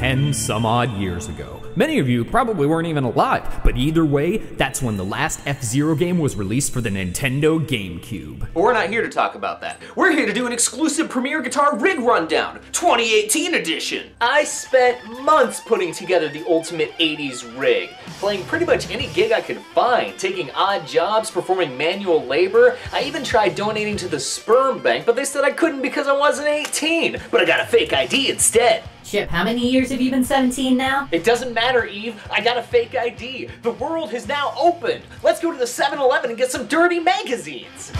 10 some odd years ago. Many of you probably weren't even alive, but either way, that's when the last F-Zero game was released for the Nintendo GameCube. But we're not here to talk about that. We're here to do an exclusive Premier Guitar Rig Rundown, 2018 edition. I spent months putting together the ultimate 80s rig, playing pretty much any gig I could find, taking odd jobs, performing manual labor. I even tried donating to the sperm bank, but they said I couldn't because I wasn't 18. But I got a fake ID instead. Chip, how many years have you been 17 now? It doesn't matter, Eve. I got a fake ID. The world has now opened. Let's go to the 7-Eleven and get some dirty magazines.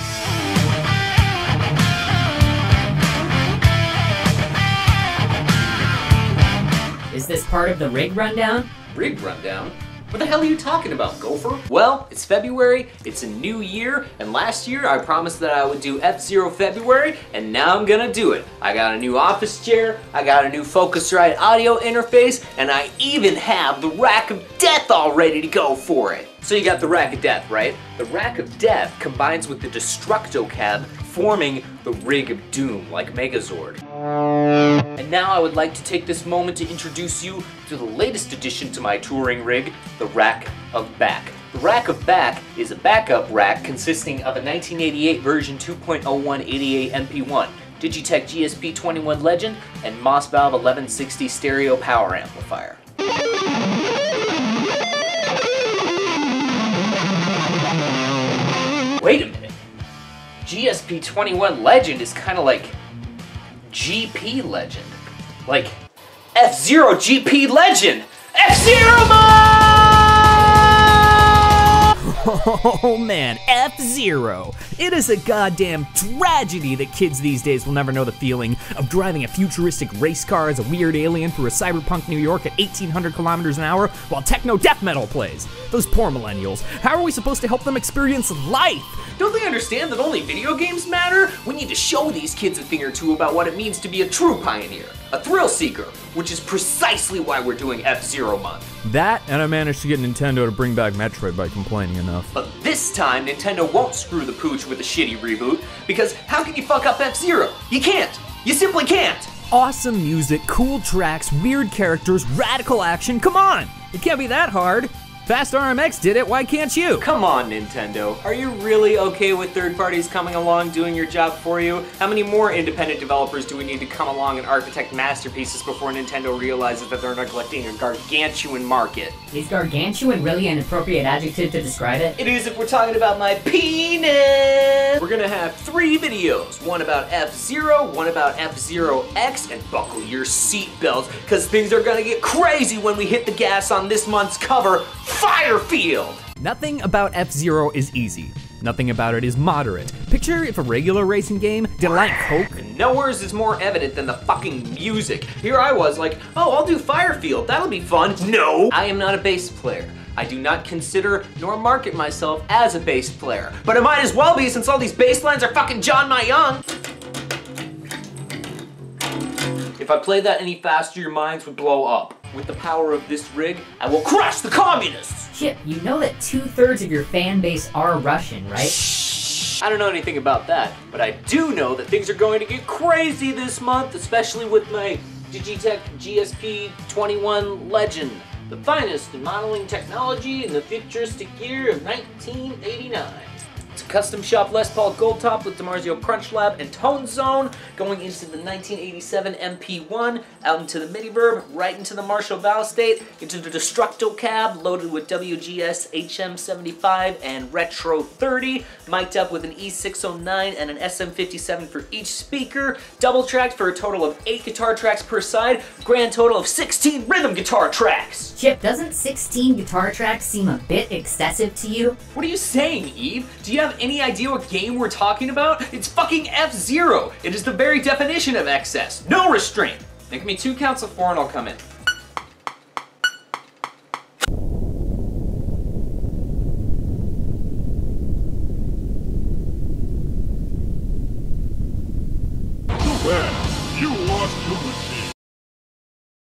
Is this part of the rig rundown? Rig rundown? What the hell are you talking about, Gopher? Well, it's February, it's a new year, and last year I promised that I would do F-Zero February, and now I'm gonna do it. I got a new office chair, I got a new Focusrite audio interface, and I even have the Rack of Death all ready to go for it. So you got the Rack of Death, right? The Rack of Death combines with the Destructo Cab, forming the Rig of Doom, like Megazord. And now I would like to take this moment to introduce you to the latest addition to my touring rig, the Rack of Back. The Rack of Back is a backup rack consisting of a 1988 version 2.01 88 MP1, Digitech GSP-21 Legend, and Moss Valve 1160 stereo power amplifier. Wait a minute. GSP-21 Legend is kind of like GP Legend. Like F-Zero GP Legend! F-Zero mode! Oh man, F-Zero. It is a goddamn tragedy that kids these days will never know the feeling of driving a futuristic race car as a weird alien through a cyberpunk New York at 1,800 kilometers an hour while techno death metal plays. Those poor millennials. How are we supposed to help them experience life? Don't they understand that only video games matter? We need to show these kids a thing or two about what it means to be a true pioneer, a thrill seeker, which is precisely why we're doing F-Zero month. That, and I managed to get Nintendo to bring back Metroid by complaining enough. But this time, Nintendo won't screw the pooch with a shitty reboot, because how can you fuck up F-Zero? You can't! You simply can't! Awesome music, cool tracks, weird characters, radical action, come on! It can't be that hard. Fast RMX did it, why can't you? Come on, Nintendo. Are you really okay with third parties coming along doing your job for you? How many more independent developers do we need to come along and architect masterpieces before Nintendo realizes that they're neglecting a gargantuan market? Is gargantuan really an appropriate adjective to describe it? It is if we're talking about my penis! We're gonna have 3 videos. One about F-Zero, one about F-Zero X, and buckle your seatbelts, because things are gonna get crazy when we hit the gas on this month's cover, Firefield! Nothing about F-Zero is easy. Nothing about it is moderate. Picture if a regular racing game did like Coke. And nowhere's is more evident than the fucking music. Here I was like, oh, I'll do Firefield, that'll be fun. No! I am not a bass player. I do not consider nor market myself as a bass player. But it might as well be since all these bass lines are fucking John My Young. If I played that any faster, your minds would blow up. With the power of this rig, I will crush the communists! Chip, you know that 2/3 of your fan base are Russian, right? Shh. I don't know anything about that, but I do know that things are going to get crazy this month, especially with my Digitech GSP-21 Legend, the finest in modeling technology in the futuristic year of 1989. It's a custom shop Les Paul Gold Top with DiMarzio Crunch Lab and Tone Zone, going into the 1987 MP1, out into the Midi-Verb, right into the Marshall Val State, into the Destructo Cab, loaded with WGS HM75 and Retro 30, mic'd up with an E609 and an SM57 for each speaker, double tracked for a total of 8 guitar tracks per side, grand total of 16 rhythm guitar tracks! Chip, doesn't 16 guitar tracks seem a bit excessive to you? What are you saying, Eve? Do you have any idea what game we're talking about? It's fucking F-Zero! It is the very definition of excess. No restraint! Make me 2 counts of 4 and I'll come in.